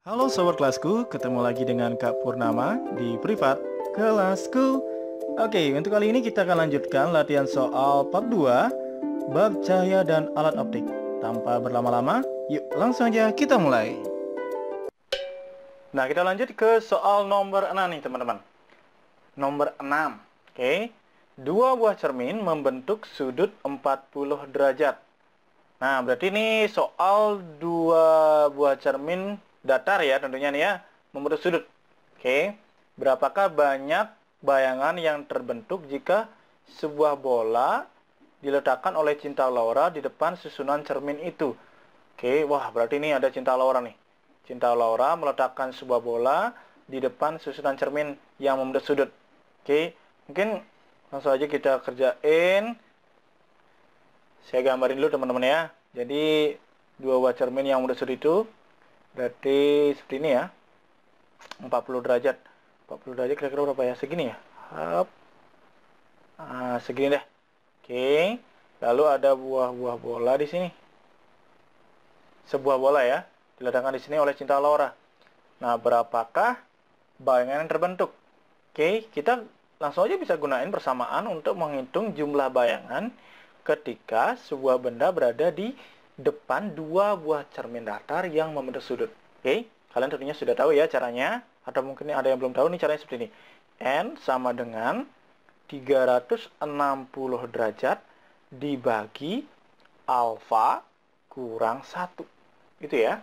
Halo sobat kelasku, ketemu lagi dengan Kak Purnama di Privat Kelasku. Oke, untuk kali ini kita akan lanjutkan latihan soal part 2, bab cahaya dan alat optik. Tanpa berlama-lama, yuk langsung aja kita mulai. Nah, kita lanjut ke soal nomor 6 nih teman-teman. Nomor 6, oke. Dua buah cermin membentuk sudut 40 derajat. Nah, berarti ini soal dua buah cermin datar ya tentunya nih ya, membentuk sudut. Oke, berapakah banyak bayangan yang terbentuk jika sebuah bola diletakkan oleh Cinta Laura di depan susunan cermin itu? Oke, wah berarti ini ada Cinta Laura nih. Cinta Laura meletakkan sebuah bola di depan susunan cermin yang membentuk sudut. Oke, mungkin langsung aja kita kerjain. Saya gambarin dulu teman-teman ya. Jadi dua buah cermin yang udah sudut itu berarti seperti ini ya. 40 derajat. 40 derajat kira-kira berapa ya? Segini ya. Hap. Nah, segini deh. Oke. Lalu ada buah-buah bola di sini. Sebuah bola ya. Diletakkan di sini oleh Cinta Laura. Nah, berapakah bayangan yang terbentuk? Oke, kita langsung aja bisa gunain persamaan untuk menghitung jumlah bayangan ketika sebuah benda berada di depan dua buah cermin datar yang membentuk sudut. Oke, kalian tentunya sudah tahu ya caranya, atau mungkin ada yang belum tahu nih caranya seperti ini. N sama dengan 360 derajat dibagi alfa kurang 1. Gitu ya.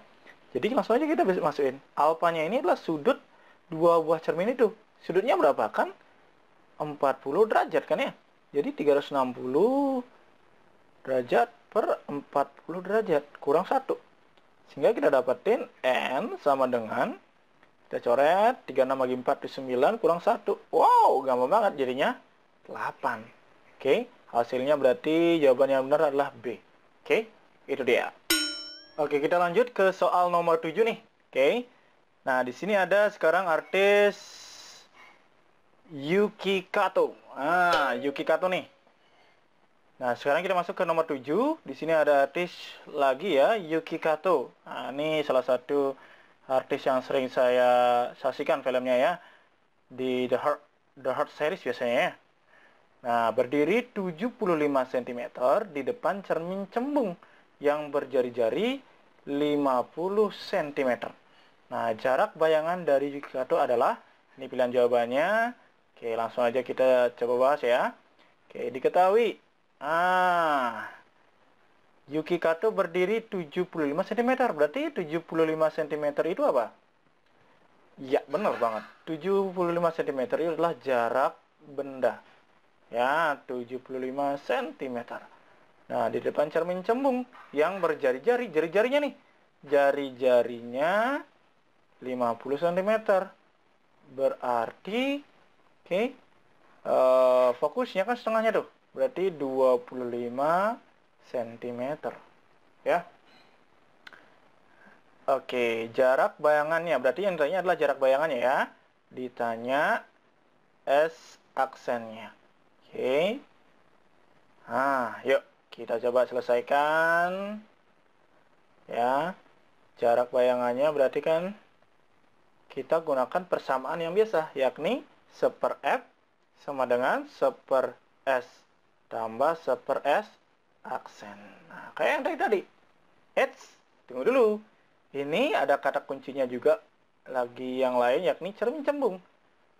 Jadi langsung aja kita bisa masukin. Alfanya ini adalah sudut dua buah cermin itu. Sudutnya berapa kan? 40 derajat kan ya? Jadi 360 derajat per 40 derajat kurang 1. Sehingga kita dapetin N sama dengan, kita coret, 36 bagi 4 di 9 kurang 1. Wow, gampang banget jadinya 8. Oke, hasilnya berarti jawaban yang benar adalah B. Oke, itu dia. Oke, kita lanjut ke soal nomor 7 nih. Oke. Nah, di sini ada sekarang artis Yuki Kato. Yuki Kato nih. Nah, sekarang kita masuk ke nomor 7. Di sini ada artis lagi ya, Yuki Kato. Nah, ini salah satu artis yang sering saya saksikan filmnya ya. Di The Heart series biasanya ya. Nah, berdiri 75 cm di depan cermin cembung yang berjari-jari 50 cm. Nah, jarak bayangan dari Yuki Kato adalah, ini pilihan jawabannya. Oke, langsung aja kita coba bahas ya. Oke, diketahui. Yuki Kato berdiri 75 cm. Berarti 75 cm itu apa? Ya, benar banget. 75 cm itu adalah jarak benda. Ya, 75 cm. Nah, di depan cermin cembung yang berjari-jari. Jari-jarinya nih. Jari-jarinya 50 cm. Berarti, oke, fokusnya kan setengahnya tuh. Berarti 25 cm. Ya. Oke, jarak bayangannya. Berarti yang ditanya adalah jarak bayangannya ya. Ditanya S aksennya. Oke. Nah, yuk kita coba selesaikan. Ya. Jarak bayangannya berarti kan kita gunakan persamaan yang biasa, yakni 1/F sama dengan 1/S tambah 1/S aksen. Nah, kayak yang tadi. Tunggu dulu. Ini ada kata kuncinya juga lagi yang lain, yakni cermin cembung.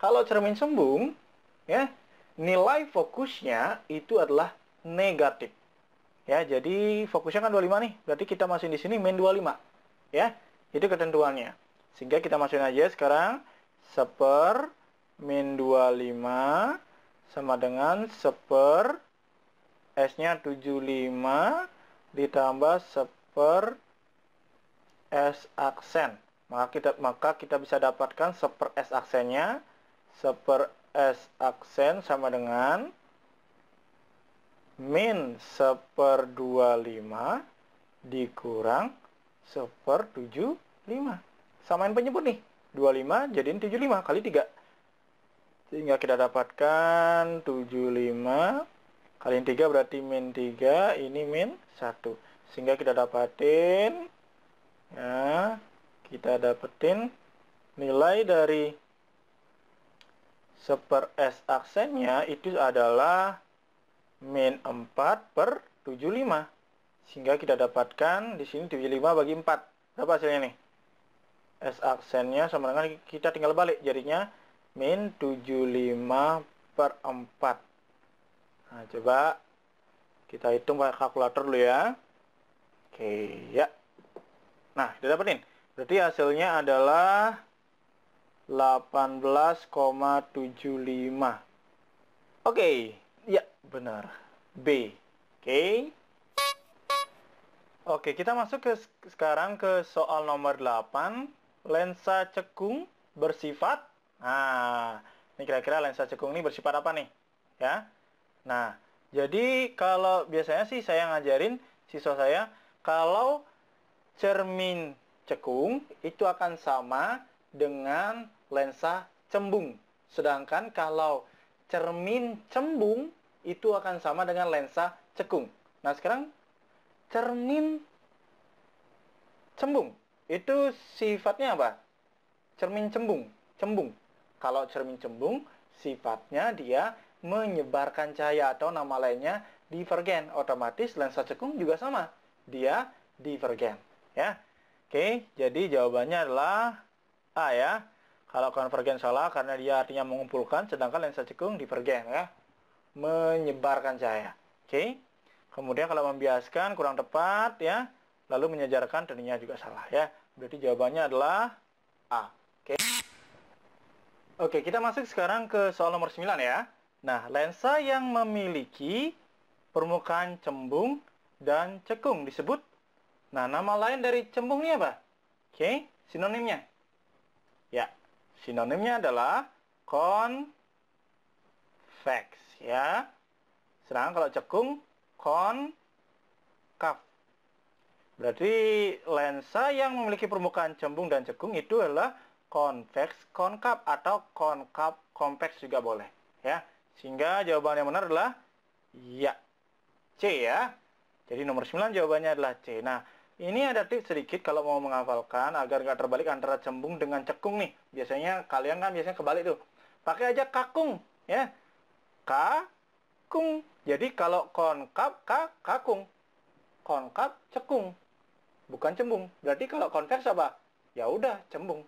Kalau cermin cembung, ya, nilai fokusnya itu adalah negatif. Ya, jadi fokusnya kan 25 nih. Berarti kita masukin di sini min 25. Ya, itu ketentuannya. Sehingga kita masukin aja sekarang 1 min 25 sama dengan 1 S-nya 75 ditambah 1 S aksen. Maka kita bisa dapatkan 1 S aksennya. 1 S aksen sama dengan min 1/25 dikurang 1/75. Samain penyebut nih. 25 jadiin 75 kali 3. Sehingga kita dapatkan 75 kali 3 berarti min 3, ini min 1. Sehingga kita dapatin, ya, kita dapetin nilai dari 1/S aksennya itu adalah min 4/75. Sehingga kita dapatkan di sini 75 bagi 4. Berapa hasilnya nih? S aksennya sama dengan kita tinggal balik, jadinya min 75/4. Nah, coba kita hitung pakai kalkulator dulu ya. Oke, ya. Nah, kita dapetin. Berarti hasilnya adalah 18,75. Oke, ya benar. B. Oke. Oke, kita masuk sekarang ke soal nomor 8. Lensa cekung bersifat. Nah, ini kira-kira lensa cekung ini bersifat apa nih? Ya. Nah, jadi kalau biasanya sih saya ngajarin siswa saya, kalau cermin cekung itu akan sama dengan lensa cembung. Sedangkan kalau cermin cembung itu akan sama dengan lensa cekung. Nah, sekarang cermin cembung itu sifatnya apa? Cermin cembung. Kalau cermin cembung sifatnya dia menyebarkan cahaya atau nama lainnya divergen. Otomatis lensa cekung juga sama. Dia divergen, ya. Oke, jadi jawabannya adalah A ya. Kalau konvergen salah karena dia artinya mengumpulkan, sedangkan lensa cekung divergen ya. Menyebarkan cahaya. Oke. Kemudian kalau membiaskan kurang tepat ya, lalu menyejarkan tentunya juga salah ya. Berarti jawabannya adalah A. Oke. Oke, kita masuk sekarang ke soal nomor 9 ya. Nah, lensa yang memiliki permukaan cembung dan cekung disebut. Nah, nama lain dari cembung ini apa? Oke, sinonimnya. Ya, sinonimnya adalah konveks ya. Sedangkan kalau cekung konkav. Berarti lensa yang memiliki permukaan cembung dan cekung itu adalah konveks konkav atau konkav konveks juga boleh ya. Sehingga jawaban yang benar adalah ya, C ya. Jadi nomor 9 jawabannya adalah C. Nah, ini ada tips sedikit kalau mau menghafalkan agar nggak terbalik antara cembung dengan cekung nih. Biasanya kalian kan biasanya kebalik tuh. Pakai aja kakung ya. Kakung. Jadi kalau konkav kakung. Konkav cekung. Bukan cembung. Berarti kalau konveks apa? Ya udah cembung.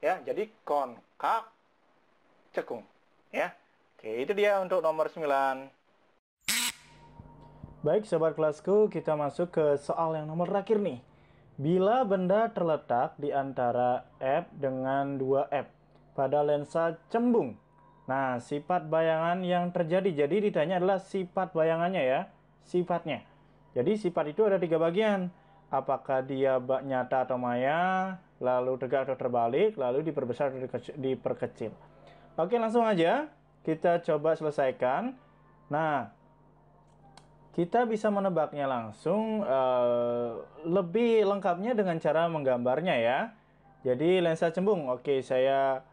Ya, jadi konkav cekung. Ya. Oke, itu dia untuk nomor 9. Baik sobat kelasku, kita masuk ke soal yang nomor terakhir nih. Bila benda terletak di antara F dengan 2F pada lensa cembung. Nah, sifat bayangan yang terjadi. Jadi ditanya adalah sifat bayangannya ya. Sifatnya. Jadi sifat itu ada 3 bagian. Apakah dia nyata atau maya, lalu tegak atau terbalik, lalu diperbesar atau diperkecil. Oke, langsung aja kita coba selesaikan. Nah, kita bisa menebaknya langsung lebih lengkapnya dengan cara menggambarnya ya. Jadi lensa cembung, oke saya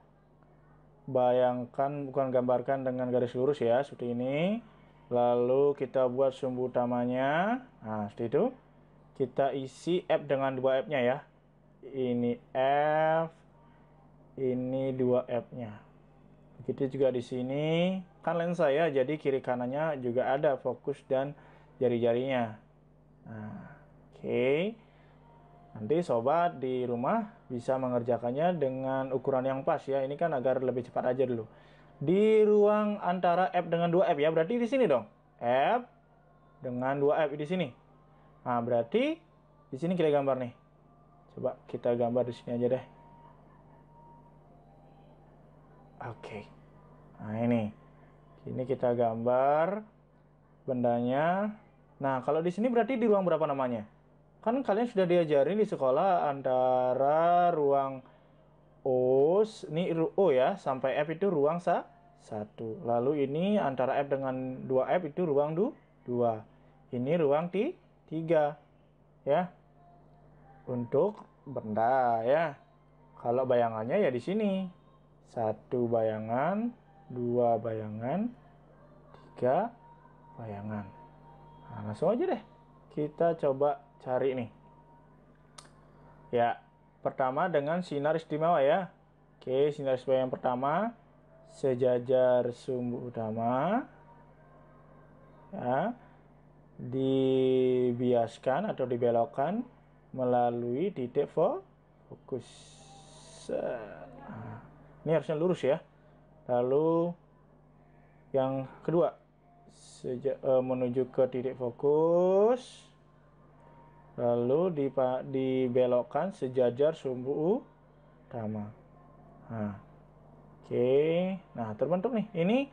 bayangkan, bukan gambarkan dengan garis lurus ya, seperti ini. Lalu kita buat sumbu utamanya, nah seperti itu. Kita isi F dengan 2F-nya ya. Ini F, ini 2F-nya. Begitu juga di sini, kan lensa ya, jadi kiri kanannya juga ada fokus dan jari-jarinya. Nah, oke. Nanti sobat di rumah bisa mengerjakannya dengan ukuran yang pas ya. Ini kan agar lebih cepat aja dulu. Di ruang antara F dengan 2F ya. Berarti di sini dong. F dengan 2F di sini. Nah, berarti di sini kita gambar nih. Coba kita gambar di sini aja deh. Oke. Nah, ini kita gambar bendanya. Nah, kalau di sini berarti di ruang berapa namanya? Kan kalian sudah diajarin di sekolah antara ruang O, ini O ya, sampai F itu ruang 1. Lalu ini antara F dengan 2F itu ruang 2. Ini ruang 3 ya. Untuk benda ya. Kalau bayangannya ya di sini. 1 bayangan, 2 bayangan, 3 bayangan. Nah, langsung aja deh. Kita coba cari nih. Ya, pertama dengan sinar istimewa ya. Oke, sinar istimewa yang pertama sejajar sumbu utama ya, dibiaskan atau dibelokkan melalui titik fokus. Nah, ini harusnya lurus ya. Lalu yang kedua menuju ke titik fokus, lalu dibelokkan sejajar sumbu utama. Nah, oke, nah terbentuk nih. Ini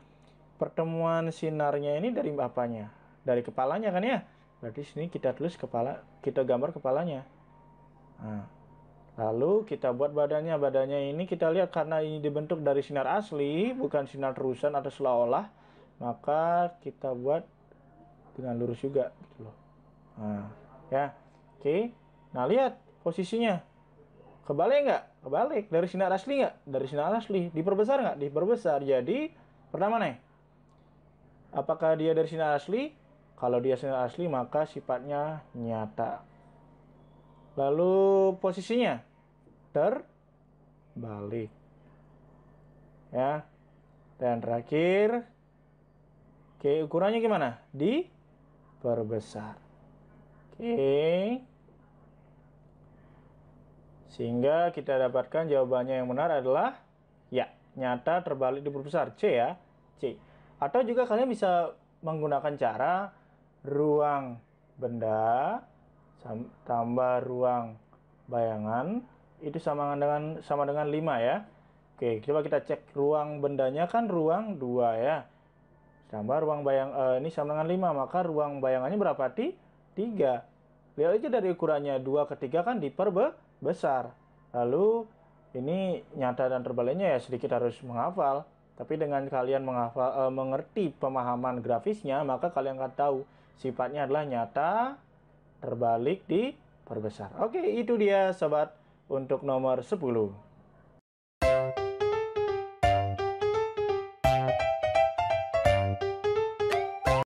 pertemuan sinarnya ini dari apanya? Dari kepalanya kan ya? Berarti sini kita tulis kepala, kita gambar kepalanya. Nah, lalu kita buat badannya. Badannya ini kita lihat karena ini dibentuk dari sinar asli, bukan sinar terusan atau seolah-olah, maka kita buat dengan lurus juga gitu loh. Nah, ya. Oke. Nah, lihat posisinya. Kebalik nggak? Kebalik. Dari sinar asli nggak? Dari sinar asli. Diperbesar nggak? Diperbesar. Jadi, pertama nih. Apakah dia dari sinar asli? Kalau dia sinar asli, maka sifatnya nyata. Lalu posisinya terbalik. Ya. Dan terakhir, oke, ukurannya gimana? Diperbesar. Oke. Sehingga kita dapatkan jawabannya yang benar adalah ya, nyata terbalik diperbesar. C ya. C. Atau juga kalian bisa menggunakan cara ruang benda tambah ruang bayangan itu sama dengan 5 ya. Oke, coba kita cek ruang bendanya kan ruang 2 ya. Tambah ruang ini sama dengan 5, maka ruang bayangannya berapa? 3. Lihat aja dari ukurannya 2 ke 3 kan diperbesar. Lalu ini nyata dan terbaliknya ya sedikit harus menghafal. Tapi dengan kalian mengerti pemahaman grafisnya, maka kalian akan tahu sifatnya adalah nyata, terbalik, diperbesar. Oke, itu dia sobat untuk nomor 10.